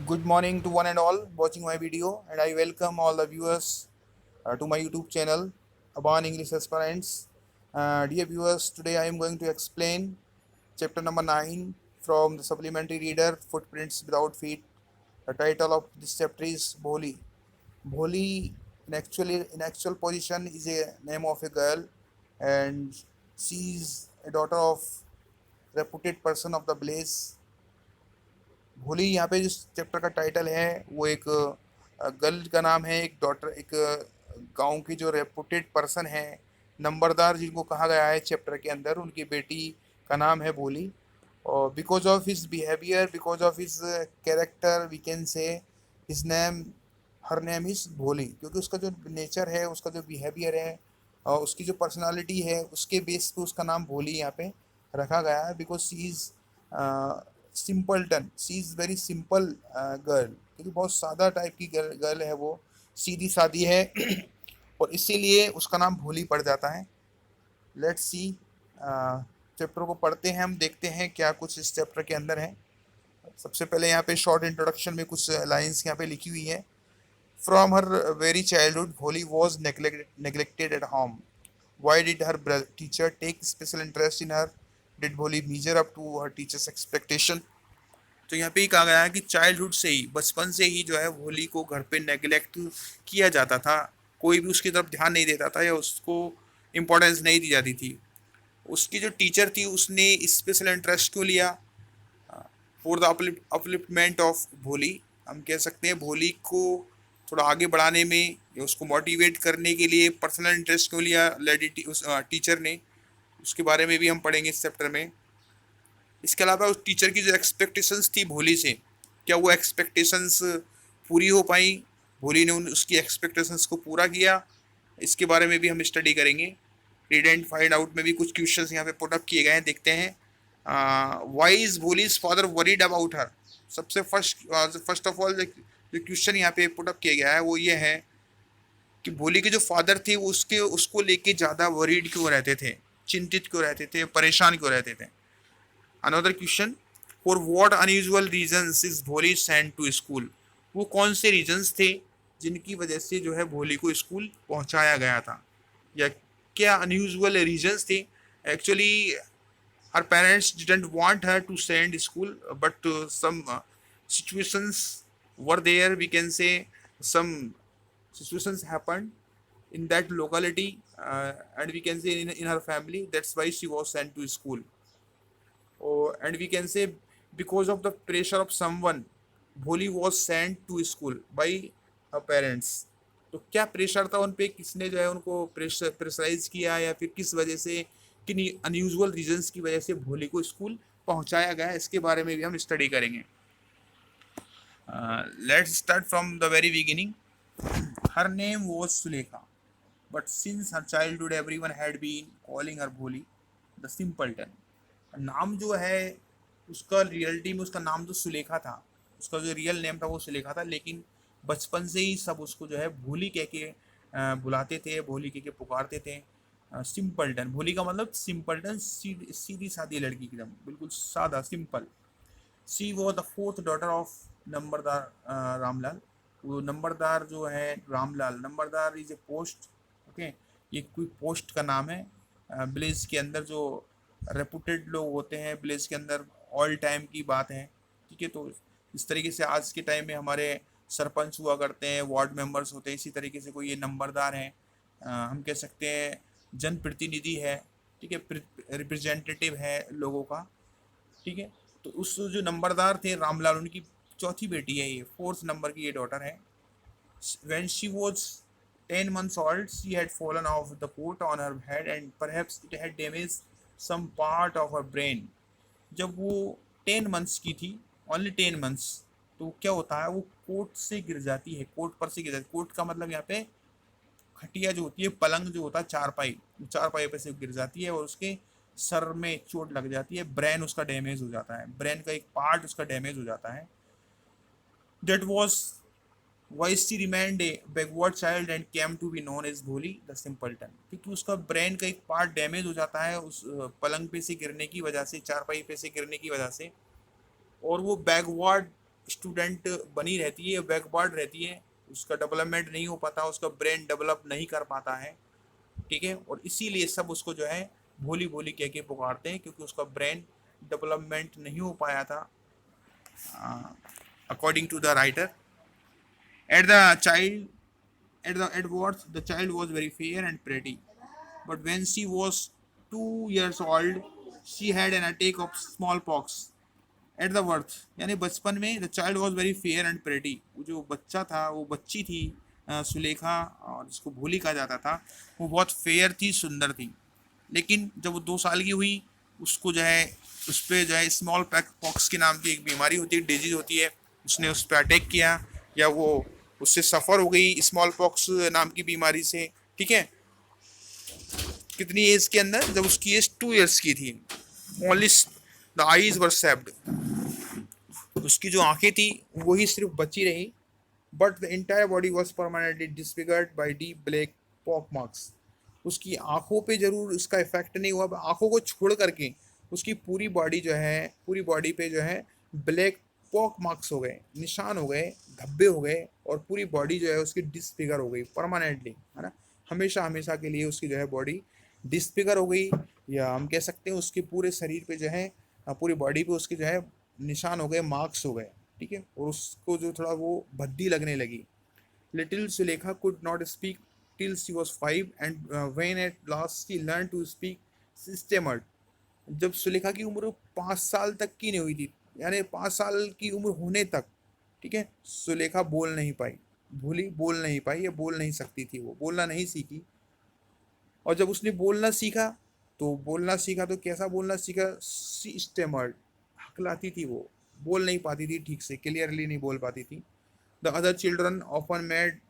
Good morning to one and all watching my video, and I welcome all the viewers to my YouTube channel, Aban English Aspirants. Dear viewers, today I am going to explain chapter number 9 from the supplementary reader Footprints Without Feet. The title of this chapter is Bholi. Bholi, in actual position, is a name of a girl, and she is a daughter of reputed person of the place. भोली यहाँ पे जिस chapter का title है वो एक girl का नाम है, एक डॉटर, एक गांव की जो रेपुटेड पर्सन है, नंबरदार जिनको कहा गया है चैप्टर के अंदर, उनकी बेटी का नाम है भोली। और because of his behaviour, because of his character, we can say his name, her name is Bholi, क्योंकि उसका जो नेचर है, उसका जो बिहेवियर है और उसकी जो पर्सनालिटी है, उसके बेस पे उसका नाम भोली यहाँ पे रखा गया है। Because she is simpleton, she is very simple girl, क्योंकि बहुत सादा टाइप की गर्ल है वो, सीधी सादी है और इसीलिए उसका नाम भोली पड़ जाता है। लेट्स सी, चैप्टर को पढ़ते हैं, हम देखते हैं क्या कुछ इस चैप्टर के अंदर है। सबसे पहले यहाँ पे शॉर्ट इंट्रोडक्शन में कुछ लाइंस यहाँ पे लिखी हुई है। फ्रॉम हर वेरी चाइल्डहुड भोली was neglected at home. Why did her teacher take special interest in her? Did Bholi measure up to her teacher's expectation? तो यहाँ पे ही कहा गया है कि चाइल्डहुड से ही, बचपन से ही जो है भोली को घर पे नेग्लेक्ट किया जाता था। कोई भी उसकी तरफ ध्यान नहीं देता था या उसको इम्पोर्टेंस नहीं दी जाती थी। उसकी जो टीचर थी उसने स्पेशल इंटरेस्ट क्यों लिया? फॉर द अपलिफ्टमेंट ऑफ भोली, हम कह सकते हैं भोली को थोड़ा आगे बढ़ाने में या उसको मोटिवेट करने के लिए पर्सनल इंटरेस्ट क्यों लिया लेडी उस टीचर ने, उसके बारे में भी हम पढ़ेंगे इस चैप्टर में। इसके अलावा उस टीचर की जो एक्सपेक्टेशंस थी भोली से, क्या वो एक्सपेक्टेशंस पूरी हो पाई? भोली ने उन उसकी एक्सपेक्टेशंस को पूरा किया, इसके बारे में भी हम स्टडी करेंगे। रीड एंड फाइंड आउट में भी कुछ क्वेश्चंस यहाँ पे पुट अप किए गए हैं, देखते हैं। Why is Bholi's father worried about her? सबसे फर्स्ट ऑफ ऑल जो क्वेश्चन यहाँ पे पुट अप किया गया है वो ये है कि भोली के जो फादर थे वो उसको लेके ज़्यादा वरीड क्यों रहते थे, चिंतित क्यों रहते थे, परेशान क्यों रहते थे। Another question, for what unusual reasons is भोली सेंड टू स्कूल? वो कौन से रीजंस थे जिनकी वजह से जो है भोली को स्कूल पहुंचाया गया था, या क्या अनयूजुअल रीजंस थे? Actually her parents didn't want her to send school, but some situations were there, we can say. Some situations happened in that locality, and we can say in her family, that's why she was sent to school. And we can say because of the pressure of someone, Bholi was sent to school by her parents. तो क्या pressure था उन पे, किसने जो है उनको pressurise किया, या फिर किस वजह से, किन अनयूजुअल रीजंस की वजह से भोली को स्कूल पहुंचाया गया, इसके बारे में भी हम स्टडी करेंगे। Let's start from the very beginning. Her name was Sulekha, but since her childhood everyone had been calling her Bholi the simpleton. नाम जो है उसका, रियलिटी में उसका नाम तो सुलेखा था, उसका जो रियल नेम था वो सुलेखा था, लेकिन बचपन से ही सब उसको जो है भोली कह के बुलाते थे, भोली कह के पुकारते थे। सिंपलटन, भोली का मतलब सिंपलटन, सीधी सादी लड़की, एकदम बिल्कुल सादा, simple. She was the fourth daughter of नंबरदार रामलाल। वो नंबरदार जो है रामलाल, नंबरदार इज ए पोस्ट, ओके, ये कोई पोस्ट का नाम है। विलेज के अंदर जो रेपुटेड लोग होते हैं विलेज के अंदर, ऑल टाइम की बात है, ठीक है। तो इस तरीके से आज के टाइम में हमारे सरपंच हुआ करते हैं, वार्ड मेंबर्स होते हैं, इसी तरीके से कोई ये नंबरदार हैं, हम कह सकते हैं जनप्रतिनिधि है, ठीक है, रिप्रेजेंटेटिव है लोगों का, ठीक है। तो उस जो नंबरदार थे रामलाल, उनकी चौथी बेटी है ये, फोर्थ नंबर की ये डॉटर है। When she was 10 months old, she had fallen off the coat on her head and perhaps it had damaged some part of her brain. जब वो 10 मंथ्स की थी, ओनली 10 मंथ्स, तो क्या होता है, वो कोट से गिर जाती है, कोट पर से गिर जाती है। कोट का मतलब यहाँ पे खटिया जो होती है, पलंग जो होता है, चारपाई, चारपाई पे से गिर जाती है और उसके सर में चोट लग जाती है, ब्रेन उसका डैमेज हो जाता है, ब्रेन का एक पार्ट उसका डैमेज हो जाता है। That was why she remained a backward child and came to be known as Bholi the simpleton, क्योंकि उसका ब्रेन का एक पार्ट डैमेज हो जाता है उस पलंग पे से गिरने की वजह से, चारपाई पे से गिरने की वजह से, और वो बैकवर्ड स्टूडेंट बनी रहती है, बैकवर्ड रहती है, उसका डेवलपमेंट नहीं हो पाता, उसका ब्रेन डेवलप नहीं कर पाता है, ठीक है। और इसीलिए सब उसको जो है भोली भोली कह के पुकारते हैं, क्योंकि उसका ब्रेन डेवलपमेंट नहीं हो पाया था, according to the writer. At the child at birth, the child was very fair and pretty. But when she was 2 years old, she had an attack of smallpox. At the birth, यानी बचपन में the child was very fair and pretty. वो जो बच्चा था, वो बच्ची थी, सुलेखा, और जिसको भोली कहा जाता था, वो बहुत फेयर थी, सुंदर थी। लेकिन जब वो 2 साल की हुई, उसको जो है उस पर जो है स्मॉल पॉक्स के नाम की एक बीमारी होती है, डिजीज होती है, उसने उस पर अटैक किया, या वो उससे सफ़र हो गई स्मॉल पॉक्स नाम की बीमारी से, ठीक है। कितनी एज के अंदर? जब उसकी एज 2 इयर्स की थी। ओनली द आईज वर सेप्ड, उसकी जो आंखें थी वही सिर्फ बची रही। But the entire body was permanently disfigured by deep black pock marks. उसकी आंखों पे जरूर उसका इफेक्ट नहीं हुआ, आंखों को छोड़ करके उसकी पूरी बॉडी जो है, पूरी बॉडी पे जो है ब्लैक पॉक मार्क्स हो गए, निशान हो गए, धब्बे हो गए, और पूरी बॉडी जो है उसकी डिसफिगर हो गई परमानेंटली, है ना। हमेशा हमेशा के लिए उसकी जो है बॉडी डिसफिगर हो गई, या हम कह सकते हैं उसके पूरे शरीर पे जो है, पूरी बॉडी पे उसके जो है निशान हो गए, मार्क्स हो गए, ठीक है। और उसको जो थोड़ा वो भद्दी लगने लगी। Little Sulekha could not speak till she was 5, and when at last she learn to speak she stammered. जब सुलेखा की उम्र 5 साल तक की नहीं हुई थी, यानी 5 साल की उम्र होने तक, ठीक है, सुलेखा बोल नहीं पाई, भूली बोल नहीं पाई, या बोल नहीं सकती थी, वो बोलना नहीं सीखी। और जब उसने बोलना सीखा, तो बोलना सीखा तो कैसा बोलना सीखा? सी स्टेमर्ड, हकलाती थी वो, बोल नहीं पाती थी ठीक से, क्लियरली नहीं बोल पाती थी। The other children often made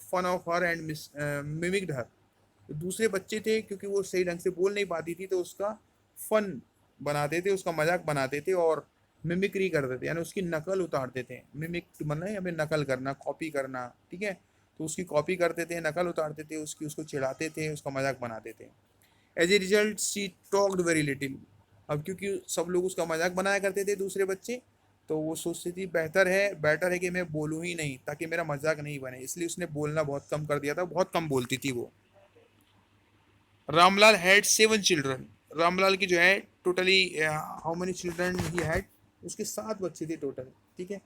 fun of her and mimicked her. दूसरे बच्चे थे, क्योंकि वो सही ढंग से बोल नहीं पाती थी, तो उसका फन बनाते थे, उसका मजाक बनाते थे, और मिमिक्री करते थे, यानी उसकी नकल उतारते थे। मिमिक मतलब हमें नकल करना, कॉपी करना, ठीक है। तो उसकी कॉपी करते थे, नकल उतारते थे उसकी, उसको चिढ़ाते थे, उसका मजाक बनाते थे। As a result she talked very little. अब क्योंकि सब लोग उसका मजाक बनाया करते थे दूसरे बच्चे, तो वो सोचती थी बेटर है कि मैं बोलूँ ही नहीं, ताकि मेरा मजाक नहीं बने, इसलिए उसने बोलना बहुत कम कर दिया था, बहुत कम बोलती थी वो। Ramlal had 7 children. रामलाल की जो है totally how many children he had, उसके 7 बच्चे थे टोटल, ठीक है।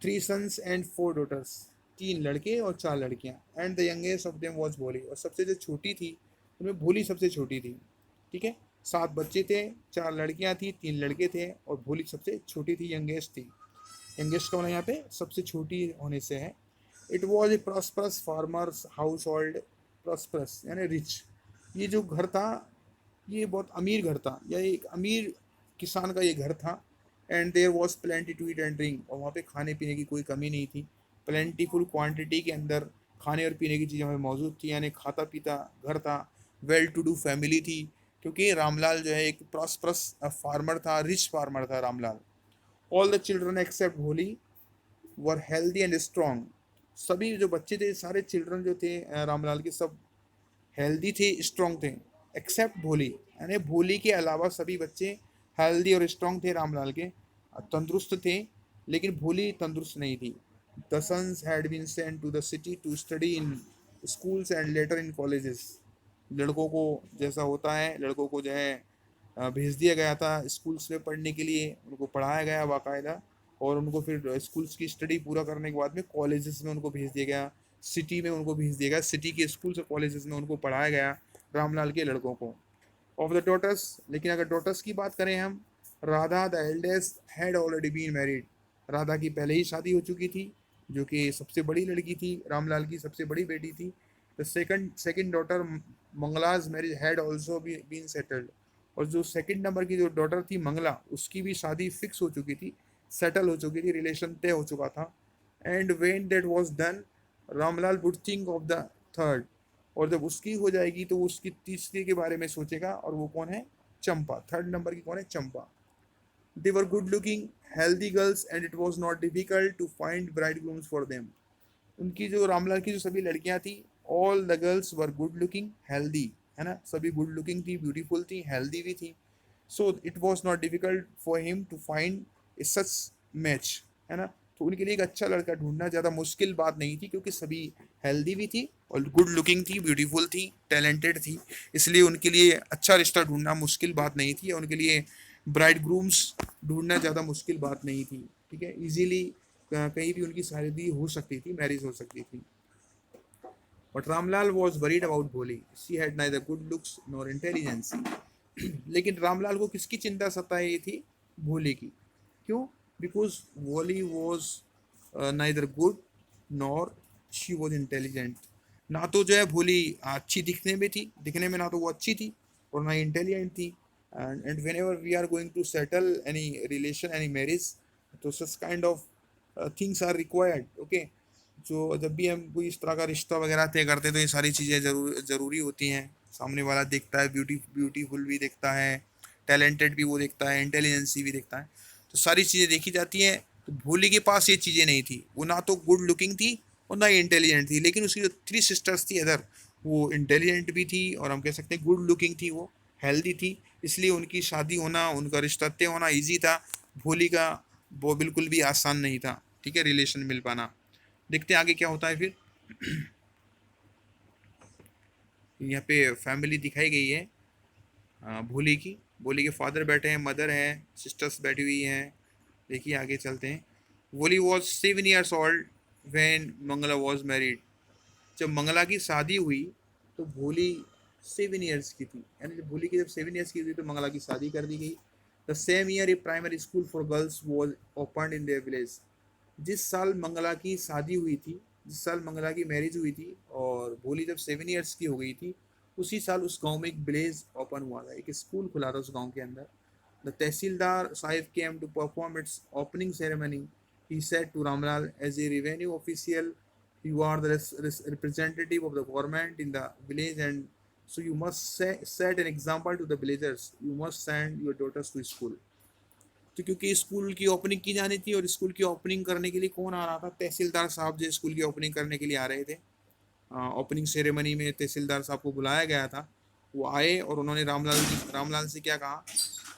3 सन्स एंड 4 डॉटर्स, 3 लड़के और 4 लड़कियां। And the youngest of them was भोली, और सबसे जो छोटी थी उनमें भोली सबसे छोटी थी, ठीक है। 7 बच्चे थे, 4 लड़कियां थी, 3 लड़के थे, और भोली सबसे छोटी थी, यंगेस्ट थी। यंगेस्ट का मतलब यहाँ पे सबसे छोटी होने से है। It was A prosperous farmers house hold, prosperous यानी रिच। ये जो घर था, ये बहुत अमीर घर था, या एक अमीर किसान का ये घर था। And there was plenty to eat and drink, और वहाँ पे खाने पीने की कोई कमी नहीं थी। प्लेंटीफुल क्वांटिटी के अंदर खाने और पीने की चीज़ें हमें मौजूद थी, यानी खाता पीता घर था। वेल टू डू फैमिली थी, क्योंकि रामलाल जो है एक प्रॉस्परस फार्मर था, रिच फार्मर था Ramlal. All the children except Bholi were healthy and strong. सभी जो बच्चे थे, सारे चिल्ड्रन जो थे रामलाल के, सब हेल्दी थे, स्ट्रॉन्ग थे, एक्सेप्ट भोली, यानी भोली के अलावा सभी बच्चे हेल्दी और स्ट्रॉन्ग थे रामलाल के, तंदुरुस्त थे, लेकिन भोली तंदुरुस्त नहीं थी। The sons had been sent to the city to study in schools and later in colleges. लड़कों को जैसा होता है, लड़कों को जो है भेज दिया गया था स्कूल्स में पढ़ने के लिए, उनको पढ़ाया गया बाकायदा, और उनको फिर स्कूल्स की स्टडी पूरा करने के बाद में कॉलेजेस में उनको भेज दिया गया, सिटी में उनको भेज दिया गया, सिटी के स्कूल्स और कॉलेजेस में उनको पढ़ाया गया रामलाल के लड़कों को। ऑफ द डॉटर्स, लेकिन अगर डॉटर्स की बात करें हम, Radha the eldest had already been married. Radha की पहले ही शादी हो चुकी थी, जो कि सबसे बड़ी लड़की थी, रामलाल की सबसे बड़ी बेटी थी। The second daughter Mangala's marriage had also been settled. और जो सेकंड नंबर की जो डॉटर थी मंगला, उसकी भी शादी फिक्स हो चुकी थी, सेटल हो चुकी थी, रिलेशन तय हो चुका था। And when that was done, Ramlal would think of the third. और जब उसकी हो जाएगी तो उसकी तीसरी के बारे में सोचेगा, और वो कौन है? चंपा। थर्ड नंबर की कौन है? Champa. They were good looking healthy girls and it was not difficult to find bride grooms for them. उनकी जो रामलाल की जो सभी लड़कियां थी, all the girls were good looking healthy, है ना, सभी गुड लुकिंग थी, ब्यूटीफुल थी, हेल्दी भी थी। So it was not difficult for him to find a such match. है ना। तो उनके लिए एक अच्छा लड़का ढूंढना ज़्यादा मुश्किल बात नहीं थी, क्योंकि सभी हेल्दी भी थी और गुड लुकिंग थी, ब्यूटीफुल थी, टैलेंटेड थी। इसलिए उनके लिए अच्छा रिश्ता ढूंढना मुश्किल बात नहीं थी, और उनके लिए ब्राइड ग्रूम्स ढूंढना ज़्यादा मुश्किल बात नहीं थी। ठीक है, इजीली कहीं भी उनकी शादी हो सकती थी, मैरिज हो सकती थी। But Ramlal was worried about Bholi, she had neither good looks nor intelligence. लेकिन रामलाल को किसकी चिंता सताई थी? भोली की। क्यों? बिकॉज भोली was neither good nor she was intelligent. ना तो जो है भोली अच्छी दिखने में थी, दिखने में ना तो वो अच्छी थी और ना ही इंटेलिजेंट थी। And whenever we are going to settle any relation, any marriage, तो such kind of things are required. Okay, जो जब भी हम कोई इस तरह का रिश्ता वगैरह तय करते हैं तो ये सारी चीज़ें ज़रूरी होती हैं। सामने वाला देखता है, ब्यूटीफुल भी देखता है, टैलेंटेड भी वो देखता है, इंटेलिजेंसी भी देखता है, तो सारी चीज़ें देखी जाती हैं। तो भोली के पास ये चीज़ें नहीं थी, वो ना तो गुड लुकिंग थी और ना ही इंटेलिजेंट थी। लेकिन उसकी जो 3 सिस्टर्स थी अदर, वो इंटेलिजेंट भी थी और हम कह सकते हैं गुड लुकिंग थी, वो हेल्दी थी। इसलिए उनकी शादी होना, उनका रिश्ता तय होना ईजी था। भोली का वो बिल्कुल भी आसान नहीं था, ठीक है, रिलेशन मिल पाना। देखते हैं आगे क्या होता है फिर। यहाँ पे फैमिली दिखाई गई है भोली की। भोली के फादर बैठे हैं, मदर है, सिस्टर्स बैठी हुई हैं। देखिए आगे चलते हैं। Bholi was 7 years old when Mangala was married. जब मंगला की शादी हुई तो भोली 7 years की थी, यानी जब भोली की जब 7 years की हुई तो मंगला की शादी कर दी गई। The same year A primary school for girls was open in their village. जिस साल मंगला की शादी हुई थी, जिस साल मंगला की मैरिज हुई थी और भोली जब 7 years की हो गई थी, उसी साल उस गांव में एक विलेज ओपन हुआ था, एक स्कूल खुला था उस गांव के अंदर। The tehsildar sahib came to perform its opening ceremony. He said to Ramlal, as a revenue official, you are the representative of the government in the village, and so you must set an example to the villagers. You must send your daughters to school. तो क्योंकि school की opening की जानी थी, और school की opening करने के लिए कौन आ रहा था? तहसीलदार साहब जो स्कूल की ओपनिंग करने के लिए आ रहे थे। ओपनिंग सेरेमनी में तहसीलदार साहब को बुलाया गया था। वो आए और उन्होंने रामलाल से क्या कहा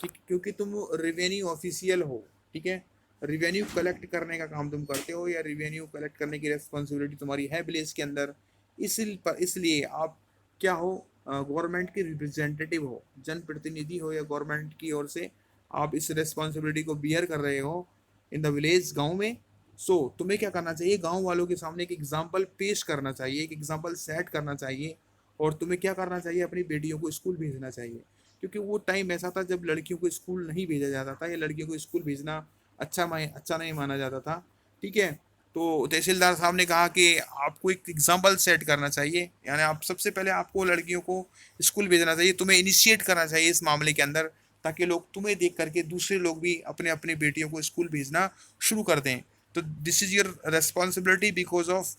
कि क्योंकि तुम रिवेन्यू ऑफिशियल हो, ठीक है, रिवेन्यू कलेक्ट करने का काम तुम करते हो, या रिवेन्यू कलेक्ट करने की रिस्पॉन्सिबिलिटी तुम्हारी है विलेज के अंदर, इसलिए आप क्या हो? गवर्नमेंट के रिप्रेजेंटेटिव हो, जनप्रतिनिधि हो, या गवर्नमेंट की ओर से आप इस रिस्पॉन्सिबिलिटी को बियर कर रहे हो इन द विलेज, गाँव में। सो तुम्हें क्या करना चाहिए? गांव वालों के सामने एक एग्जाम्पल पेश करना चाहिए, एक एग्जाम्पल सेट करना चाहिए। और तुम्हें क्या करना चाहिए? अपनी बेटियों को स्कूल भेजना चाहिए, क्योंकि वो टाइम ऐसा था जब लड़कियों को स्कूल नहीं भेजा जाता था, या लड़कियों को स्कूल भेजना अच्छा नहीं माना जाता था। ठीक है, तो तहसीलदार साहब ने कहा कि आपको एक एग्जाम्पल सेट करना चाहिए, यानी आप सबसे पहले आपको लड़कियों को स्कूल भेजना चाहिए, तुम्हें इनिशिएट करना चाहिए इस मामले के अंदर, ताकि लोग तुम्हें देख करके दूसरे लोग भी अपने अपने बेटियों को स्कूल भेजना शुरू कर दें। तो this is your responsibility because of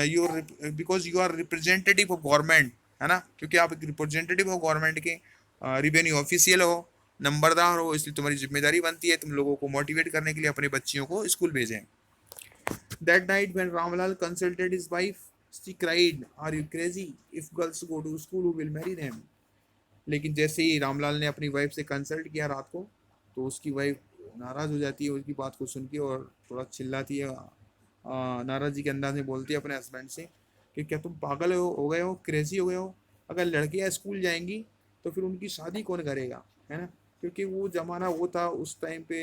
your, because you are representative of government, है ना, क्योंकि आप एक रिप्रेजेंटेटिव हो गवर्नमेंट के, रिवेन्यू ऑफिशियल हो, नंबरदार हो, इसलिए तुम्हारी जिम्मेदारी बनती है तुम लोगों को मोटिवेट करने के लिए अपने बच्चियों को स्कूल भेजें। That night when Ramlal consulted his wife, she cried, are you crazy? If girls go to school who will marry them. लेकिन जैसे ही रामलाल ने अपनी वाइफ से कंसल्ट किया रात को, तो उसकी वाइफ नाराज़ हो जाती है उसकी बात को सुन के, और थोड़ा चिल्लाती है, नाराज़गी के अंदाज में बोलती है अपने हस्बैंड से कि क्या तुम पागल हो गए हो, क्रेजी हो गए हो? अगर लड़कियां स्कूल जाएंगी तो फिर उनकी शादी कौन करेगा, है ना। क्योंकि वो ज़माना वो था, उस टाइम पे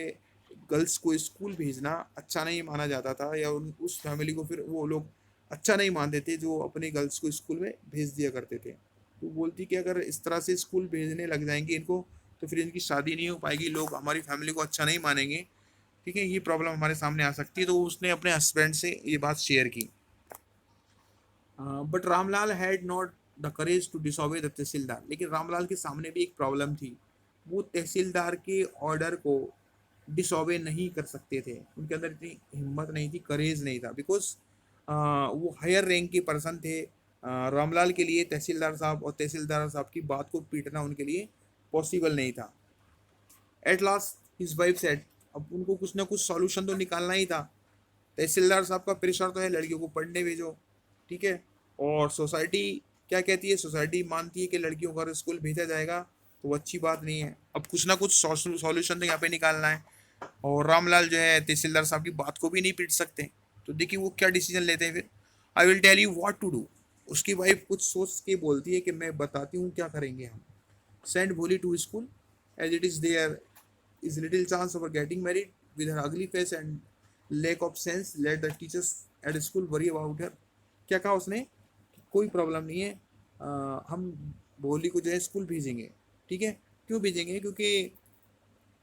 गर्ल्स को स्कूल भेजना अच्छा नहीं माना जाता था, या उस फैमिली को फिर वो लोग अच्छा नहीं मानते थे जो अपनी गर्ल्स को स्कूल में भेज दिया करते थे। तो बोलती कि अगर इस तरह से स्कूल भेजने लग जाएंगे इनको, तो फिर इनकी शादी नहीं हो पाएगी, लोग हमारी फैमिली को अच्छा नहीं मानेंगे, ठीक है, ये प्रॉब्लम हमारे सामने आ सकती है। तो उसने अपने हस्बैंड से ये बात शेयर की। But Ramlal had not the courage to disobey the tehsildar. लेकिन रामलाल के सामने भी एक प्रॉब्लम थी, वो तहसीलदार के ऑर्डर को डिसोबे नहीं कर सकते थे, उनके अंदर इतनी हिम्मत नहीं थी, करेज नहीं था, बिकॉज वो हायर रैंक के पर्सन थे। रामलाल के लिए तहसीलदार साहब और तहसीलदार साहब की बात को पीटना उनके लिए पॉसिबल नहीं था। At last his wife said, अब उनको कुछ ना कुछ सॉल्यूशन तो निकालना ही था। तहसीलदार साहब का प्रेशर तो है, लड़कियों को पढ़ने भेजो, ठीक है, और सोसाइटी क्या कहती है? सोसाइटी मानती है कि लड़कियों को अगर स्कूल भेजा जाएगा तो वो अच्छी बात नहीं है। अब कुछ ना कुछ सॉल्यूशन तो यहाँ पे निकालना है। और रामलाल जो है तहसीलदार साहब की बात को भी नहीं पीट सकते। तो देखिए वो क्या डिसीजन लेते हैं फिर। I will tell you what to do. उसकी वाइफ कुछ सोच के बोलती है कि मैं बताती हूँ क्या करेंगे हम। Send Bholi to school as it is there is little chance of her getting married with her ugly face and lack of sense. Let the teachers at school worry about her. क्या कहा उसने? कोई प्रॉब्लम नहीं है, हम भोली को जो है स्कूल भेजेंगे। ठीक है, क्यों भेजेंगे? क्योंकि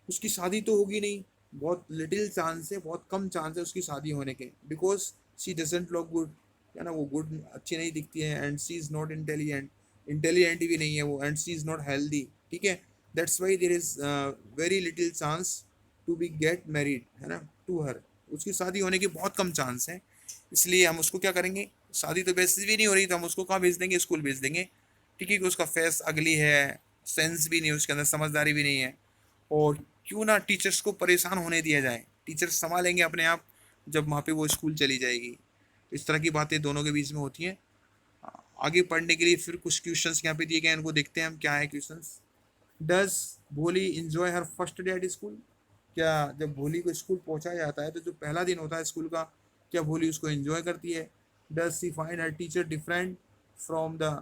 उसकी शादी तो होगी नहीं, बहुत लिटिल चांस है, बहुत कम चांस है उसकी शादी होने के, because she doesn't look good, है ना, वो गुड अच्छी नहीं दिखती है, and she is not intelligent, intelligent भी नहीं है वो, and she is not healthy. ठीक है, that's why there is very little chance to be get married, है ना, टू हर। उसकी शादी होने के बहुत कम चांस है, इसलिए हम उसको क्या करेंगे, शादी तो वैसे भी नहीं हो रही तो हम उसको कहाँ भेज देंगे, स्कूल भेज देंगे। ठीक है, कि उसका फेस अगली है, सेंस भी नहीं है उसके अंदर, समझदारी भी नहीं है। और क्यों ना टीचर्स को परेशान होने दिया जाए, टीचर्स संभालेंगे अपने आप जब वहाँ पे वो स्कूल चली जाएगी। इस तरह की बातें दोनों के बीच में होती हैं। आगे पढ़ने के लिए फिर कुछ क्वेश्चंस यहाँ पे दिए गए हैं, उनको देखते हैं हम क्या है क्वेश्चंस। डज भोली enjoy her first day at school. क्या जब भोली को स्कूल पहुंचाया जाता है तो जो पहला दिन होता है स्कूल का, क्या भोली उसको एंजॉय करती है? Does she find her teacher different from the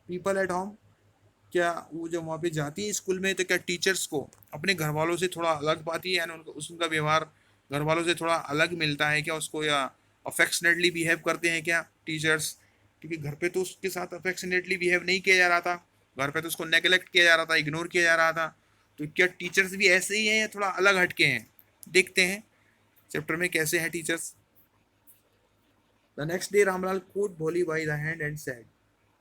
people at home. क्या वो जब वहाँ पे जाती है स्कूल में तो क्या टीचर्स को अपने घर वालों से थोड़ा अलग पाती है, यानी उनका व्यवहार घर वालों से थोड़ा अलग मिलता है क्या उसको, या अफेक्शनेटली बिहेव करते हैं क्या टीचर्स? क्योंकि घर पे तो उसके साथ अफेक्शनेटली बिहेव नहीं किया जा रहा था, घर पे तो उसको नेगलेक्ट किया जा रहा था, इग्नोर किया जा रहा था। तो क्या टीचर्स भी ऐसे ही हैं या थोड़ा अलग हटके हैं? देखते हैं चैप्टर में कैसे हैं teachers. The next day Ramlal caught Bholi by the hand and said.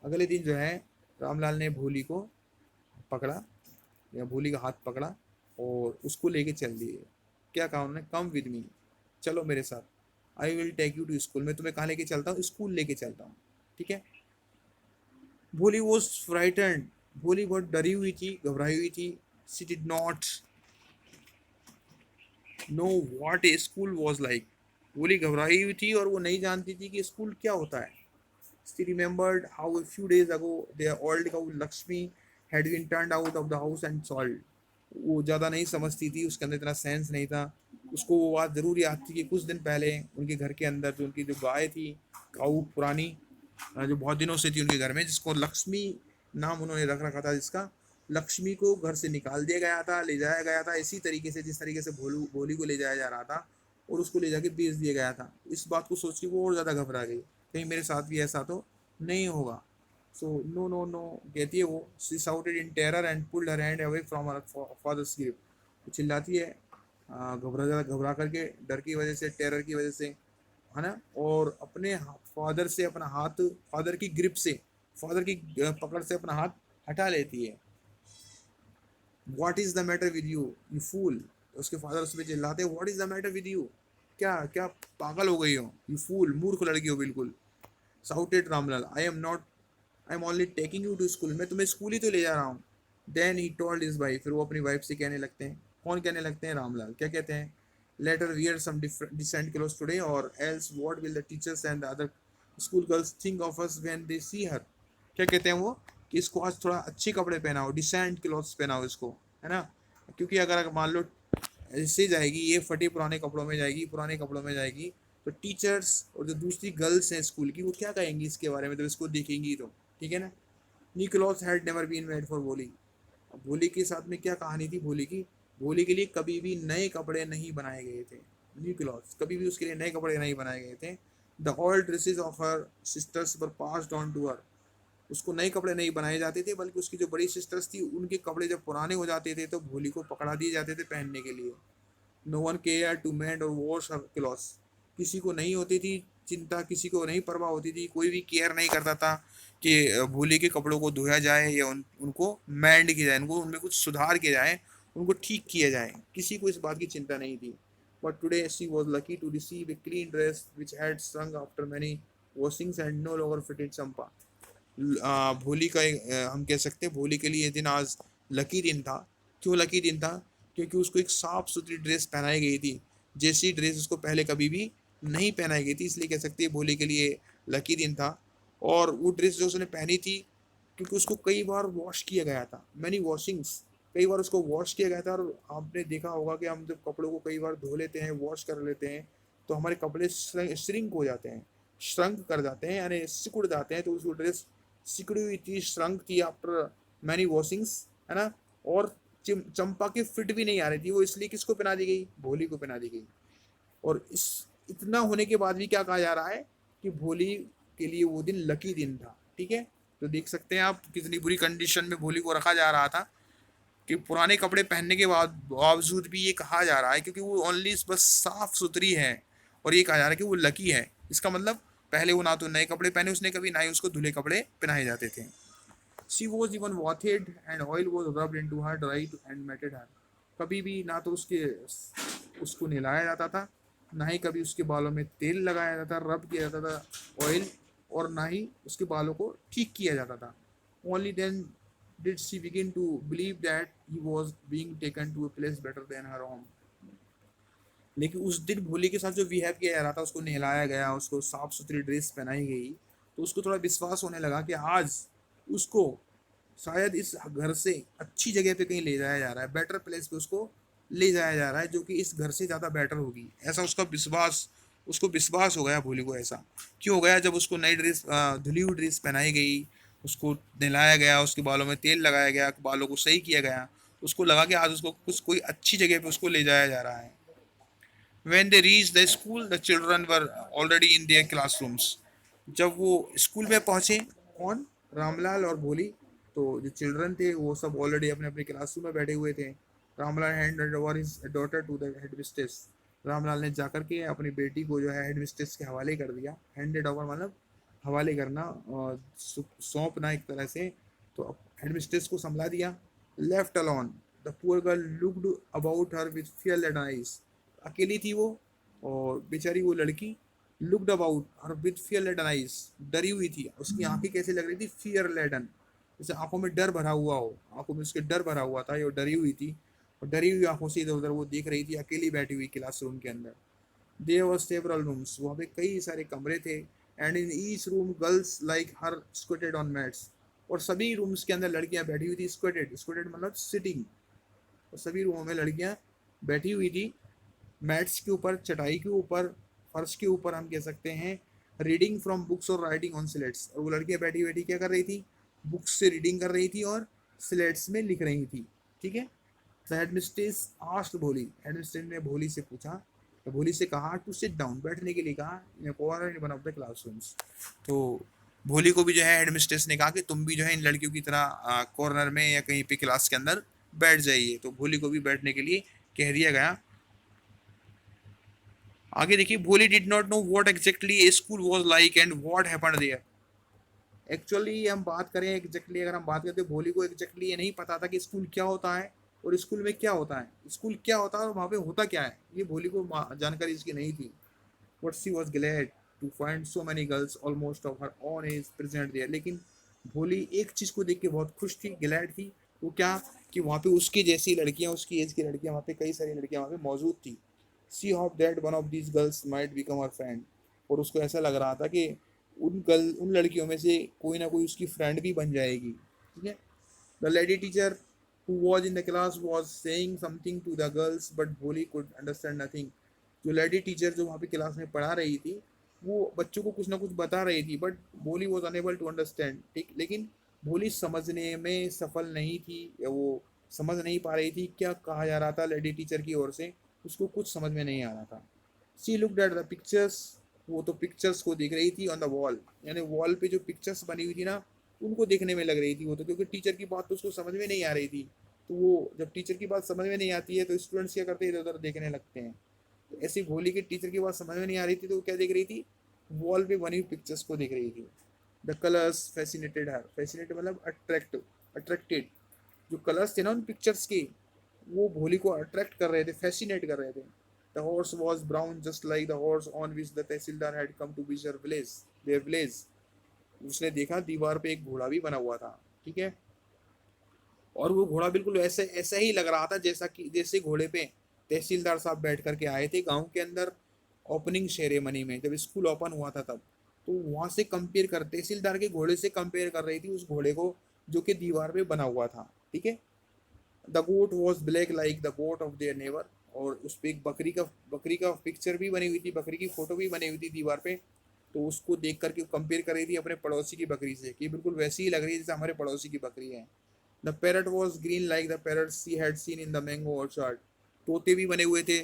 अगले दिन जो है रामलाल ने भोली को पकड़ा, या भोली का हाथ पकड़ा और उसको लेके चल दिए। क्या कहा उन्होंने? कम विद मी, चलो मेरे साथ। I will take you to school, मैं तुम्हें कहाँ लेके चलता हूँ? स्कूल लेके चलता हूँ। ठीक है। भोली वॉज फ्राइटेंड, भोली बहुत डरी हुई थी, घबराई हुई थी। She did not know what A school was like. भोली घबराई हुई थी और वो नहीं जानती थी कि स्कूल क्या होता है। She remembered how a few days ago their old cow Lakshmi had been turned out of the house and sold. वो ज़्यादा नहीं समझती थी, उसके अंदर इतना सेंस नहीं था। उसको वो बात ज़रूर याद थी कि कुछ दिन पहले उनके घर के अंदर जो उनकी जो गाय थी, काऊ पुरानी, जो बहुत दिनों से थी उनके घर में, जिसको लक्ष्मी नाम उन्होंने रख रखा था, जिसका लक्ष्मी को घर से निकाल दिया गया था, ले जाया गया था इसी तरीके से जिस तरीके से भोली को ले जाया जा रहा था, और उसको ले जाके बेच दिया गया था। इस बात को सोच के वो और ज़्यादा घबरा गई, कहीं मेरे साथ भी ऐसा तो नहीं होगा। सो नो नो नो कहती है वो। She shouted in terror and pulled her hand away from her father's grip. वो चिल्लाती है घबरा करके, डर की वजह से, टेरर की वजह से, है ना, और अपने फादर से अपना हाथ, फादर की ग्रिप से, फादर की पकड़ से अपना हाथ हटा लेती है। What is the matter with you you fool. उसके फादर उस पर चिल्लाते हैं, what is the matter with you, क्या क्या पागल हो गई हो, यू फूल, मूर्ख लड़की हो बिल्कुल। Shouted Ramlal, I am only taking you to school, मैं तुम्हें स्कूल ही तो ले जा रहा हूँ। Then he told his wife, फिर वो अपनी वाइफ से कहने लगते हैं। कौन कहने लगते हैं? रामलाल। क्या कहते हैं? Let her wear some decent clothes today or else what will the teachers and the other school girls think of us when they see her. क्या कहते हैं वो? कि इसको आज थोड़ा अच्छे कपड़े पहनाओ, डिसेंट क्लोथ्स पहनाओ इसको, है ना, क्योंकि अगर मान लो ऐसे जाएगी, ये फटे पुराने कपड़ों में जाएगी, पुराने कपड़ों में जाएगी, तो टीचर्स और जो दूसरी गर्ल्स हैं स्कूल की, वो क्या कहेंगी इसके बारे में, तो इसको देखेंगी तो। ठीक है ना। New clothes had never been made for Bholi. अब भोली के साथ में क्या कहानी थी भोली की? भोली के लिए कभी भी नए कपड़े नहीं बनाए गए थे। न्यू क्लॉथ्स, कभी भी उसके लिए नए कपड़े नहीं बनाए गए थे। The old dresses of her sisters were passed on to her. उसको नए कपड़े नहीं बनाए जाते थे, बल्कि उसकी जो बड़ी सिस्टर्स थी उनके कपड़े जब पुराने हो जाते थे तो भोली को पकड़ा दिए जाते थे पहनने के लिए। No one care to mend or wash her clothes. किसी को नहीं होती थी चिंता, किसी को नहीं परवाह होती थी, कोई भी केयर नहीं करता था कि भोली के कपड़ों को धोया जाए या उनको मैंड किया जाए, उनको उनमें कुछ सुधार किया जाए, उनको ठीक किया जाए, किसी को इस बात की चिंता नहीं थी। But today she was lucky to receive a clean dress which had shrunk after many washings and no longer fitted Champa. भोली का हम कह सकते हैं भोली के लिए ये दिन आज लकी दिन था। क्यों लकी दिन था? क्योंकि उसको एक साफ सुथरी ड्रेस पहनाई गई थी, जैसी ड्रेस उसको पहले कभी भी नहीं पहनाई गई थी, इसलिए कह सकते हैं भोली के लिए लकी दिन था। और वो ड्रेस जो उसने पहनी थी, क्योंकि उसको कई बार वॉश किया गया था, मैनी वॉशिंग्स, कई बार उसको वॉश किया गया था। और आपने देखा होगा कि हम जब कपड़ों को कई बार धो लेते हैं, वॉश कर लेते हैं, तो हमारे कपड़े श्रिंक हो जाते हैं, श्रंक कर जाते हैं, यानी सिकुड़ जाते हैं। तो उसको ड्रेस सिकुड़ी हुई थी, श्रंक थी आफ्टर मैनी वॉशिंग्स, है ना। और चंपा की फिट भी नहीं आ रही थी, वो इसलिए किसको पहना दी गई, भोली को पहना दी गई। और इस इतना होने के बाद भी क्या कहा जा रहा है कि भोली के लिए वो दिन लकी दिन था, ठीक है। तो देख सकते हैं आप कितनी बुरी कंडीशन में भोली को रखा जा रहा था, कि पुराने कपड़े पहनने के बाद बावजूद भी ये कहा जा रहा है, क्योंकि वो ओनली बस साफ सुथरी है, और ये कहा जा रहा है कि वो लकी है। इसका मतलब पहले वो ना तो नए कपड़े पहने उसने कभी, ना ही उसको धुले कपड़े पहनाए जाते थे। She was even bathed and oil was rubbed into her dried and matted her. कभी भी ना तो उसको नहलाया जाता था, ना ही कभी उसके बालों में तेल लगाया जाता, रब किया जाता था ऑयल, और ना ही उसके बालों को ठीक किया जाता था। Only then did she begin to believe that he was being taken to a place better than her home। लेकिन उस दिन भोली के साथ जो बिहेव किया जा रहा था, उसको नहलाया गया, उसको साफ सुथरी ड्रेस पहनाई गई, तो उसको थोड़ा विश्वास होने लगा कि आज उसको शायद इस घर से अच्छी जगह पे कहीं ले जाया जा रहा है, बेटर प्लेस पे उसको ले जाया जा रहा है, जो कि इस घर से ज़्यादा बेटर होगी। ऐसा उसका विश्वास, उसको विश्वास हो गया भोली को। ऐसा क्यों हो गया, जब उसको नई ड्रेस, धुली हुई ड्रेस पहनाई गई, उसको नहलाया गया, उसके बालों में तेल लगाया गया, बालों को सही किया गया, उसको लगा कि आज उसको कुछ कोई अच्छी जगह पे उसको ले जाया जा रहा है। When they reached the school, the children were already in their classrooms। जब वो स्कूल में पहुंचे, कौन, रामलाल और भोली, तो जो चिल्ड्रन थे वो सब ऑलरेडी अपने अपने क्लासरूम में बैठे हुए थे। Ramlal handed over his daughter to the headmistress. Ramlal ने जाकर के अपनी बेटी को जो है हेडमिस्ट्रेस के हवाले कर दिया। हैंडेड ओवर मतलब हवाले करना, सौंपना एक तरह से। तो हेडमिस्ट्रेस को संभला दिया। Left alone, the poor girl looked about her with fear laden eyes. अकेली थी वो, और बेचारी वो लड़की looked about her with fear laden eyes, डरी हुई थी। उसकी आंखें कैसे लग रही थी, फियर लेडन, जैसे आंखों में डर भरा हुआ हो, आंखों में उसके डर भरा हुआ था, ये डरी हुई थी। और डरी हुई आंखों से इधर उधर वो देख रही थी, अकेली बैठी हुई क्लासरूम के अंदर। देयर वर सेवरल रूम्स, वहाँ पे कई सारे कमरे थे। And in each room girls like her squatted on mats. और सभी रूम्स के अंदर लड़कियां बैठी हुई थी, स्क्वेटेड, स्क्वेटेड मतलब सिटिंग। और सभी रूमों में लड़कियां बैठी हुई थी, मैट्स के ऊपर, चटाई के ऊपर, फर्श के ऊपर हम कह सकते हैं। रीडिंग फ्रॉम बुक्स और राइटिंग ऑन स्लेट्स। और वो लड़कियां बैठी बैठी क्या कर रही थी, बुक्स से रीडिंग कर रही थी और स्लेट्स में लिख रही थी, ठीक है। द हेडमिस्ट्रेस आस्क्ड भोली, हेडमिस्ट्रेस ने भोली से पूछा, तो भोली से कहा टू सिट डाउन, बैठने के लिए कहा, in corner in one of the classrooms. तो भोली को भी जो है हेडमिस्ट्रेस ने कहा कि तुम भी जो है इन लड़कियों की तरह कॉर्नर में या कहीं पे क्लास के अंदर बैठ जाइए। तो भोली को भी बैठने के लिए कह दिया गया। आगे देखिए, Bholi did not know what exactly a school was like and what happened there. Actually हम बात करें एग्जैक्टली, अगर हम बात करते हैं, भोली को एग्जैक्टली ये नहीं पता था कि स्कूल क्या होता है और स्कूल में क्या होता है, स्कूल क्या होता है और वहाँ पे होता क्या है, ये भोली को जानकारी इसकी नहीं थी। But she was glad to find so many girls almost of her own age present there. लेकिन भोली एक चीज़ को देख के बहुत खुश थी, ग्लैड थी। वो क्या, कि वहाँ पे उसकी जैसी लड़कियाँ, उसकी एज की लड़कियाँ, वहाँ पे कई सारी लड़कियाँ वहाँ पे मौजूद थी। She hope that one of these girls might become her friend. और उसको ऐसा लग रहा था कि उन लड़कियों में से कोई ना कोई उसकी फ्रेंड भी बन जाएगी, ठीक है। The lady teacher who was in the class was saying something to the girls but भोली could understand nothing। जो लेडी टीचर जो वहाँ पे क्लास में पढ़ा रही थी, वो बच्चों को कुछ ना कुछ बता रही थी, बट भोली वॉज अनेबल टू अंडरस्टैंड, ठीक। लेकिन भोली समझने में सफल नहीं थी, या वो समझ नहीं पा रही थी क्या कहा जा रहा था लेडी टीचर की ओर से, उसको कुछ समझ में नहीं आ रहा था। सी लुक्ड एट द पिक्चर्स, वो तो पिक्चर्स को देख रही थी ऑन द वॉल, यानी वॉल पे जो पिक्चर्स बनी हुई थी ना, उनको देखने में लग रही थी वो तो, क्योंकि टीचर की बात तो उसको समझ में नहीं आ रही थी। तो वो जब टीचर की बात समझ में नहीं आती है तो स्टूडेंट्स क्या करते हैं, इधर उधर देखने लगते हैं। तो ऐसी भोली की टीचर की बात समझ में नहीं आ रही थी, तो वो क्या देख रही थी, वॉल पे बनी हुई पिक्चर्स को देख रही थी। The colours fascinated her, fascinated मतलब अट्रैक्टेड। जो कलर्स थे ना उन पिक्चर्स के, वो भोली को अट्रैक्ट कर रहे थे, फैसिनेट कर रहे थे। The horse was brown just like the horse on which the tehsildar had come to visit their village. उसने देखा दीवार पे एक घोड़ा भी बना हुआ था, ठीक है। और वो घोड़ा बिल्कुल ऐसे ऐसा ही लग रहा था जैसा कि जैसे घोड़े पे तहसीलदार साहब बैठ करके आए थे गांव के अंदर ओपनिंग सेरेमनी में, जब स्कूल ओपन हुआ था तब। तो वहां से कंपेयर कर, तहसीलदार के घोड़े से कंपेयर कर रही थी उस घोड़े को जो कि दीवार पे बना हुआ था, ठीक है। The goat was black like the goat of their neighbour. और उस पर एक बकरी का पिक्चर भी बनी हुई थी, बकरी की फोटो भी बनी हुई थी दीवार पे। तो उसको देख करके कंपेयर कर रही थी अपने पड़ोसी की बकरी से कि बिल्कुल वैसी ही लग रही है जैसे हमारे पड़ोसी की बकरी है। The parrot was green like the parrot she had seen in the mango orchard. तोते भी बने हुए थे,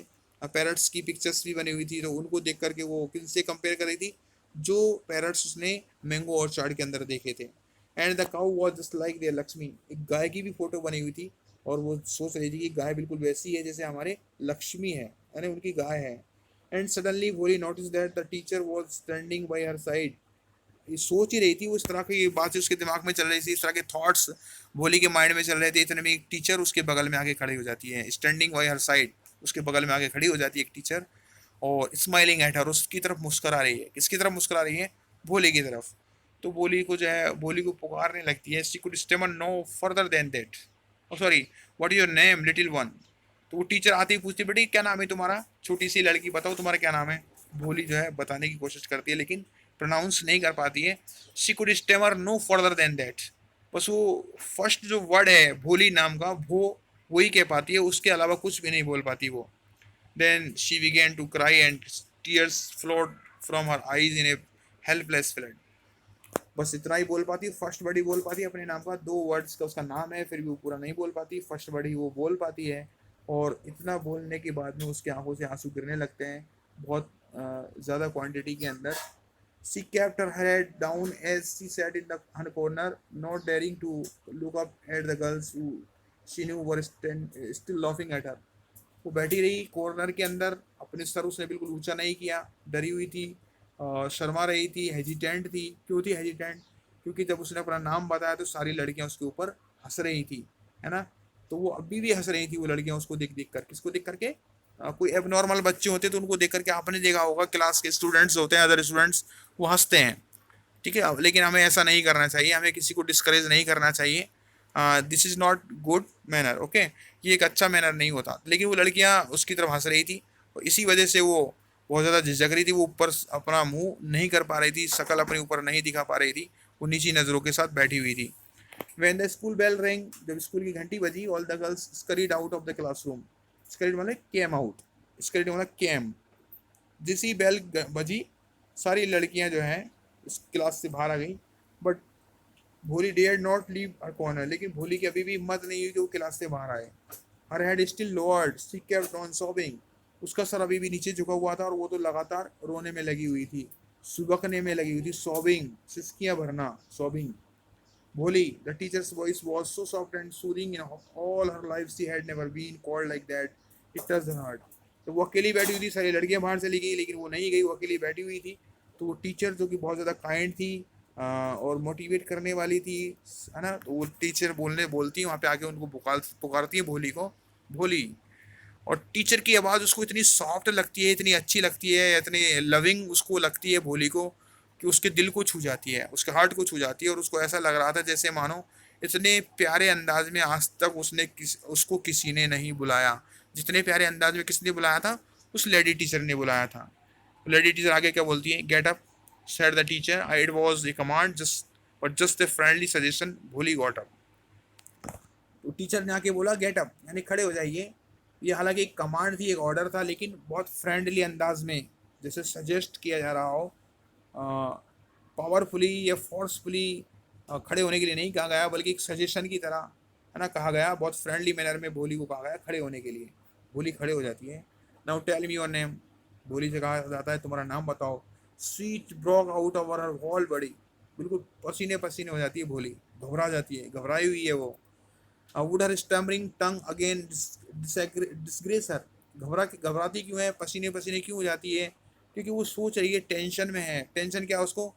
पैरट्स की पिक्चर्स भी बनी हुई थी, तो उनको देख करके वो किनसे कंपेयर कर रही थी, जो पैरट्स उसने मैंगो ऑर्चर्ड के अंदर देखे थे। And the cow was just like their Lakshmi. एक गाय की भी फोटो बनी हुई थी और वो सोच रही थी कि गाय बिल्कुल वैसी है जैसे हमारे लक्ष्मी है, यानी उनकी गाय है। एंड सडनली भोली notice that the teacher was standing by her side. ये सोच ही रही थी वो, इस तरह की बातें उसके दिमाग में चल रही थी, इस तरह के थॉट्स भोली के माइंड में चल रहे थे। इतने में एक टीचर उसके बगल में आके खड़ी हो जाती है, स्टैंडिंग बाई हर साइड, उसके बगल में आके खड़ी हो जाती है एक टीचर, और स्माइलिंग एट हर, उसकी तरफ मुस्कुरा रही है। किसकी तरफ मुस्कुरा रही है? भोली की तरफ। तो भोली को जो है, भोली को पुकारने लगती है, she could stammer no further than that, oh sorry, what is your name little one. तो वो टीचर आती ही पूछती, बेटी क्या नाम है तुम्हारा, छोटी सी लड़की, बताओ तुम्हारा क्या नाम है। भोली जो है बताने की कोशिश करती है लेकिन प्रोनाउंस नहीं कर पाती है। She could stammer no further than that. बस वो फर्स्ट जो वर्ड है भोली नाम का, वो वही कह पाती है, उसके अलावा कुछ भी नहीं बोल पाती वो। Then she began to cry and tears flowed from her eyes in a helpless flood. बस इतना ही बोल पाती है, फर्स्ट वर्ड ही बोल पाती है अपने नाम का, 2 वर्ड्स का उसका नाम है, फिर भी वो पूरा नहीं बोल पाती, फर्स्ट वर्ड ही वो बोल पाती है। और इतना बोलने के बाद में उसके आंखों से आंसू गिरने लगते हैं, बहुत ज़्यादा क्वांटिटी के अंदर। She kept her head down as she sat in her corner, not daring to look up at the girls who she knew were still laughing at her. वो बैठी रही कॉर्नर के अंदर, अपने सर उसने बिल्कुल ऊंचा नहीं किया, डरी हुई थी, शर्मा रही थी, हेजिटेंट थी। क्यों थी हेजिटेंट? क्योंकि जब उसने अपना नाम बताया तो सारी लड़कियां उसके ऊपर हंस रही थी, है ना। तो वो अभी भी हंस रही थी वो लड़कियां उसको देख देख कर। किसको देख करके? कोई एबनॉर्मल बच्चे होते तो उनको देख करके आपने देखा होगा, क्लास के स्टूडेंट्स होते हैं, अदर स्टूडेंट्स, वो हंसते हैं, ठीक है। लेकिन हमें ऐसा नहीं करना चाहिए, हमें किसी को डिस्करेज नहीं करना चाहिए। This is not good manner, okay, ये एक अच्छा मैनर नहीं होता। लेकिन वो लड़कियां उसकी तरफ हंस रही थी, और इसी वजह से वो बहुत ज़्यादा झिझक रही थी, वो ऊपर अपना मुंह नहीं कर पा रही थी, शक्ल अपने ऊपर नहीं दिखा पा रही थी, वो नीची नज़रों के साथ बैठी हुई थी। When the school bell rang, जब स्कूल की घंटी बजी, all the girls scurried out of the classroom. Scurried मतलब came out, scurried मतलब came। जिसी बेल बजी, सारी लड़कियां जो हैं उस क्लास से बाहर आ गई। But Bholi dare not leave her corner, लेकिन भोली की अभी भी हिम्मत नहीं हुई कि वो क्लास से बाहर आए। हर head still lowered, she kept on sobbing. उसका सर अभी भी नीचे झुका हुआ था और वो तो लगातार रोने में लगी हुई थी, सुबकने में लगी हुई थी, सॉबिंग, सिसकियां भरना, sobbing. Bholi, the teacher's voice was so soft and soothing, in all her life she had never been called like that, it touched her heart. तो वो अकेली बैठी हुई थी, सारी लड़कियां बाहर चली गई लेकिन वो नहीं गई, वो अकेली बैठी हुई थी। तो वो टीचर जो कि बहुत ज़्यादा काइंड थी, और मोटिवेट करने वाली थी, है ना, तो वो टीचर बोलती है वहाँ पे आके उनको पुकारती है भोली को, भोली। और टीचर की आवाज़ उसको इतनी सॉफ्ट लगती है, इतनी अच्छी लगती है, इतनी लविंग उसको लगती है भोली को, कि उसके दिल को छू जाती है, उसके हार्ट को छू जाती है। और उसको ऐसा लग रहा था जैसे मानो इतने प्यारे अंदाज में आज तक उसको किसी ने नहीं बुलाया, जितने प्यारे अंदाज में किसने बुलाया था, उस लेडी टीचर ने बुलाया था। लेडी टीचर आगे क्या बोलती है? Get up, said the teacher, it was A command just, but just a friendly suggestion. भोली गॉट अप। तो टीचर ने आके बोला गेट अप, यानी खड़े हो जाइए। ये हालांकि एक कमांड थी, एक ऑर्डर था, लेकिन बहुत फ्रेंडली अंदाज में, जैसे सजेस्ट किया जा रहा हो, पावरफुली या फोर्सफुली खड़े होने के लिए नहीं कहा गया, बल्कि एक सजेशन की तरह, है ना, कहा गया। बहुत फ्रेंडली मैनर में भोली को कहा गया खड़े होने के लिए। भोली खड़े हो जाती है। Now tell me your name, Bholi से कहा जाता है तुम्हारा नाम बताओ। Sweat broke out of her whole body, बिल्कुल पसीने पसीने हो जाती है भोली, घबरा जाती है, घबराई हुई है वो। Would her stammering tongue again disgrace her, घबराती क्यों है, पसीने पसीने क्यों हो जाती है? क्योंकि वो सोच रही है, टेंशन में है। टेंशन क्या है उसको,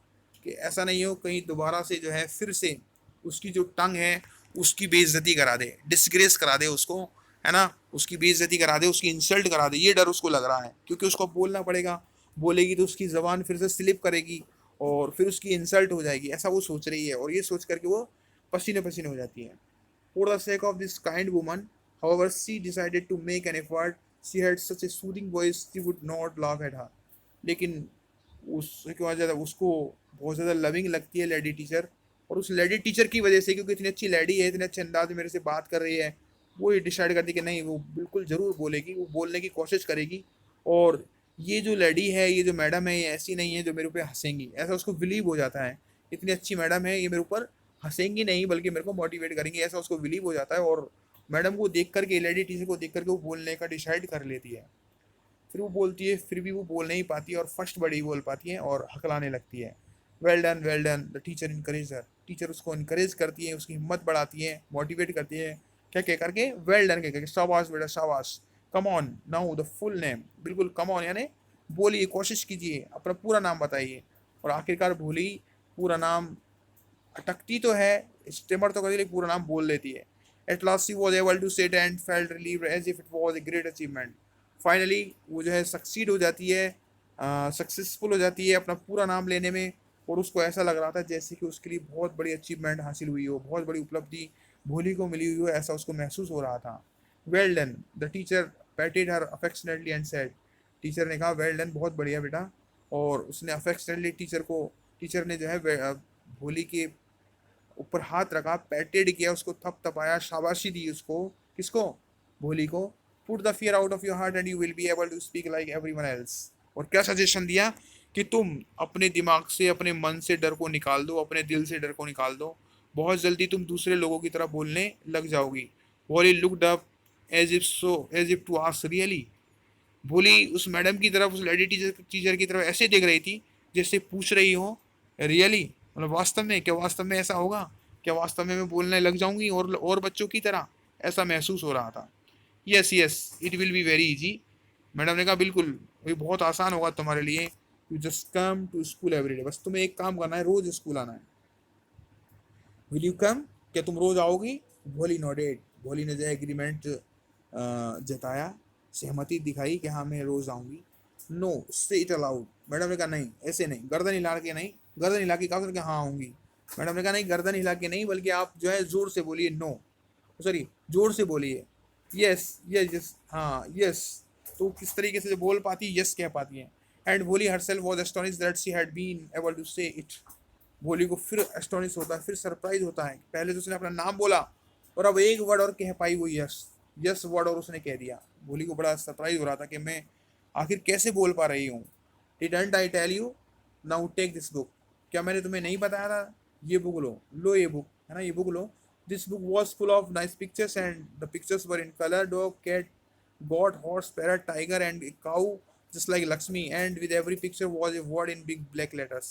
कि ऐसा नहीं हो कहीं दोबारा से जो है फिर से उसकी जो टंग है उसकी बेइज्जती करा दे, डिसग्रेस करा दे उसको, है ना, उसकी बेइज्जती करा दे, उसकी इंसल्ट करा दे, ये डर उसको लग रहा है। क्योंकि उसको बोलना पड़ेगा, बोलेगी तो उसकी जबान फिर से स्लिप करेगी और फिर उसकी इंसल्ट हो जाएगी, ऐसा वो सोच रही है। और ये सोच करके वो पसीने पसीने हो जाती है। For the sake of this kind woman, however, she decided to make an effort. She had such a soothing voice, she would not laugh at her. लेकिन उसके बाद ज़्यादा उसको बहुत ज़्यादा लविंग लगती है लेडी टीचर, और उस लेडी टीचर की वजह से, क्योंकि इतनी अच्छी लेडी है, इतने अच्छे अंदाज में मेरे से बात कर रही है, वो ये डिसाइड करती कि नहीं, वो बिल्कुल ज़रूर बोलेगी, वो बोलने की कोशिश करेगी। और ये जो लेडी है, ये जो मैडम है, ये ऐसी नहीं है जो मेरे ऊपर हंसेंगी, ऐसा उसको बिलीव हो जाता है। इतनी अच्छी मैडम है, ये मेरे ऊपर हंसेंगी नहीं बल्कि मेरे को मोटिवेट करेंगी, ऐसा उसको बिलीव हो जाता है। और मैडम को देख करके, लेडी टीचर को देख करके वो बोलने का डिसाइड कर लेती है। फिर वो बोलती है, फिर भी वो बोल नहीं पाती और फर्स्ट बड़ी बोल पाती है और हकलाने लगती है। Well done the teacher encourage her. Teacher उसको इनकरेज करती है, उसकी हिम्मत बढ़ाती है, मोटिवेट करती है। क्या कह करके? वेल डन कह करके, शाबाश बेटा शाबाश। Come on now the full name. बिल्कुल कम ऑन यानी बोलिए, कोशिश कीजिए, अपना पूरा नाम बताइए। और आखिरकार भोली पूरा नाम अटकती तो है, स्टेमर तो करती है, लेकिन पूरा नाम बोल लेती है। At last she was able to say it and felt relieved as if it was a great achievement. Finally वो जो है सक्सीड हो जाती है, सक्सेसफुल हो जाती है अपना पूरा नाम लेने में। और उसको ऐसा लग रहा था जैसे कि उसके लिए बहुत बड़ी अचीवमेंट हासिल हुई हो, बहुत बड़ी उपलब्धि भोली को मिली हुई हो, ऐसा उसको महसूस हो रहा था। Well done the teacher पैटेड her affectionately and said. Teacher ने कहा वेल डन, बहुत बढ़िया बेटा। और उसने अफेक्शनेटली टीचर ने जो है भोली के ऊपर हाथ रखा, पैटेड किया, उसको थपथपाया, शाबाशी दी उसको। किसको? भोली को। Put the fear out of your heart and you will be able to speak like everyone else. और क्या सजेशन दिया कि तुम अपने दिमाग से, अपने मन से डर को निकाल दो, अपने दिल से डर को निकाल दो। बहुत जल्दी तुम दूसरे लोगों की तरह बोलने लग जाओगी। Bholi looked up as if to ask really. Bholi उस मैडम की तरफ, उस लेडी टीचर की तरफ ऐसे देख रही थी जैसे पूछ रही हो, रियली, मतलब वास्तव में, क्या वास्तव में ऐसा होगा? क्या वास्तव में मैं बोलने लग जाऊंगी और बच्चों की तरह? ऐसा महसूस हो रहा था। Yes yes it will be very easy. Madam ने कहा बिल्कुल, ये बहुत आसान होगा तुम्हारे लिए। You just come to school every day. बस तुम्हें एक काम करना है, रोज स्कूल आना है। Will you come? क्या तुम रोज आओगी? भोली नोडेड। भोली ने जो एग्रीमेंट जताया, सहमति दिखाई कि हाँ मैं रोज आऊंगी। नो से इट अलाउड। मैडम ने कहा नहीं, ऐसे नहीं, गर्दन हिला के नहीं। गर्दन हिला के कहा करके हाँ आऊंगी। मैडम ने कहा नहीं, गर्दन हिला के नहीं, बल्कि आप जो है जोर से बोलिए नो, सॉरी जोर से बोलिए यस यस यस, हाँ यस। तो किस तरीके से जो बोल पाती है, यस कह पाती है। And Bholi herself was astonished that she had been able to say it. Bholi को फिर एस्टोनिश होता है, फिर सरप्राइज होता है। पहले तो उसने अपना नाम बोला और अब एक वर्ड और कह पाई, वो यस। यस वर्ड और उसने कह दिया। भोली को बड़ा सरप्राइज हो रहा था कि मैं आखिर कैसे बोल पा रही हूँ। Didn't I tell you? Now take this book. क्या मैंने तुम्हें नहीं बताया था? ये बुक लो, लो ये बुक है ना, ये बुक लो। This book was full of nice pictures and the pictures were in colour, dog, cat, goat, horse, parrot, tiger, and a cow, just like Lakshmi. And with every picture was a word in big black letters.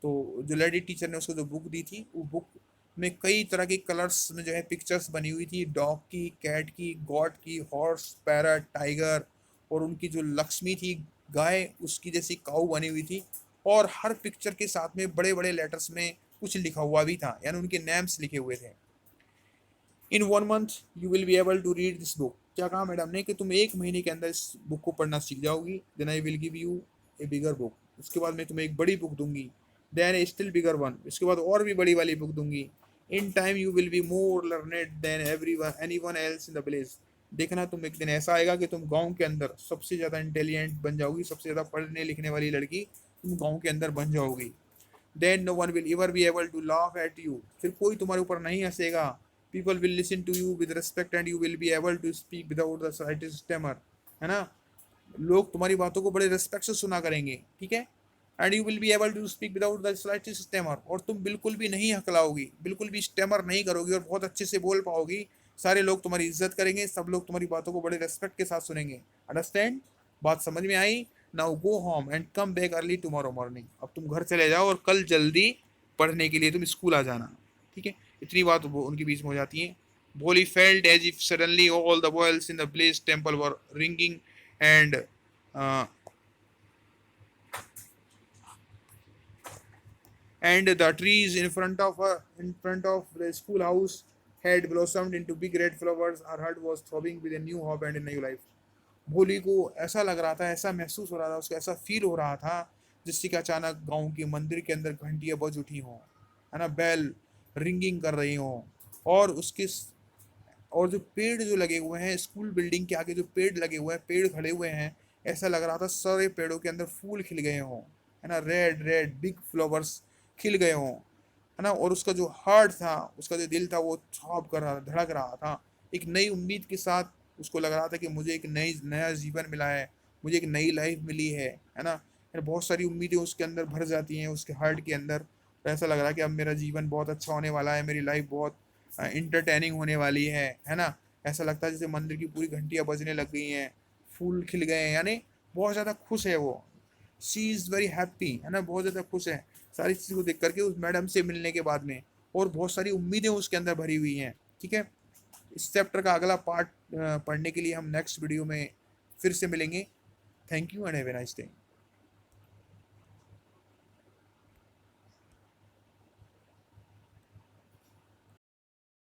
तो जो lady teacher ने उसको जो book दी थी, वो book में कई तरह की कलर्स में जो है पिक्चर्स बनी हुई थी, डॉग की, कैट की, गॉट की, हॉर्स, पैरट, टाइगर, और उनकी जो लक्ष्मी थी गाय, उसकी जैसी काऊ बनी हुई थी। और हर पिक्चर के साथ में बड़े बड़े लेटर्स में कुछ लिखा हुआ भी था, यानी उनके नेम्स लिखे हुए थे। In 1 month you will be able to read this book. क्या कहा मैडम ने कि तुम 1 महीने के अंदर इस बुक को पढ़ना सीख जाओगी। Then I will give you a bigger book. उसके बाद मैं तुम्हें एक बड़ी बुक दूंगी। Then a still bigger one. इसके बाद और भी बड़ी वाली बुक दूंगी। In time you will be more learned than any one else in the village. देखना तुम एक दिन ऐसा आएगा कि तुम गांव के अंदर सबसे ज़्यादा इंटेलिजेंट बन जाओगी, सबसे ज़्यादा पढ़ने लिखने वाली लड़की तुम गांव के अंदर बन जाओगी। Then no one will ever be able to laugh at you. फिर कोई तुम्हारे ऊपर नहीं हंसेगा। People will listen to you with respect and you will be able to speak without the slightest stammer. है ना? लोग तुम्हारी बातों को बड़े रिस्पेक्ट से सुना करेंगे, ठीक है। And you will be able to speak without the slightest stammer. और तुम बिल्कुल भी नहीं हकलाओगी, बिल्कुल भी स्टेमर नहीं करोगी और बहुत अच्छे से बोल पाओगी। सारे लोग तुम्हारी इज्जत करेंगे, सब लोग तुम्हारी बातों को बड़े रिस्पेक्ट के साथ सुनेंगे। अंडरस्टैंड? बात समझ में आई? Now go home and come back early tomorrow morning. अब तुम घर चले जाओ और कल जल्दी पढ़ने के लिए तुम स्कूल आ जाना, ठीक है। इतनी बात वो उनके बीच में हो जाती है। Bolly felt as if suddenly all the bells in the Blaze temple were ringing, and uh, and the trees in front of the schoolhouse had blossomed into big red flowers. Her heart was throbbing with a new hope and a new life. भोली को ऐसा लग रहा था, ऐसा महसूस हो रहा था, उसको ऐसा फील हो रहा था जिससे कि अचानक गांव के मंदिर के अंदर घंटियां बज उठी हों, है ना, बेल रिंगिंग कर रही हों। और उसके और जो पेड़ जो लगे हुए हैं स्कूल बिल्डिंग के आगे, जो पेड़ लगे हुए हैं, पेड़ खड़े हुए हैं, ऐसा लग रहा था सारे पेड़ों के अंदर फूल खिल गए हों, है ना, रेड रेड बिग फ्लावर्स खिल गए हों, है ना। और उसका जो हार्ट था, उसका जो दिल था, वो थ्रॉब कर रहा था, धड़क रहा था। एक नई उम्मीद के साथ उसको लग रहा था कि मुझे एक नया जीवन मिला है, मुझे एक नई लाइफ मिली है ना। फिर बहुत सारी उम्मीदें उसके अंदर भर जाती हैं, उसके हार्ट के अंदर। तो ऐसा लग रहा है कि अब मेरा जीवन बहुत अच्छा होने वाला है, मेरी लाइफ बहुत इंटरटेनिंग होने वाली है ना। ऐसा लगता है जैसे मंदिर की पूरी घंटियां बजने लग गई हैं, फूल खिल गए हैं, यानी बहुत ज़्यादा खुश है वो। शी इज़ वेरी हैप्पी, है ना, बहुत ज़्यादा खुश है सारी चीज़ को देख करके उस मैडम से मिलने के बाद में। और बहुत सारी उम्मीदें उसके अंदर भरी हुई हैं। ठीक है, इस चैप्टर का अगला पार्ट पढ़ने के लिए हम नेक्स्ट वीडियो में फिर से मिलेंगे। Thank you and have a nice day.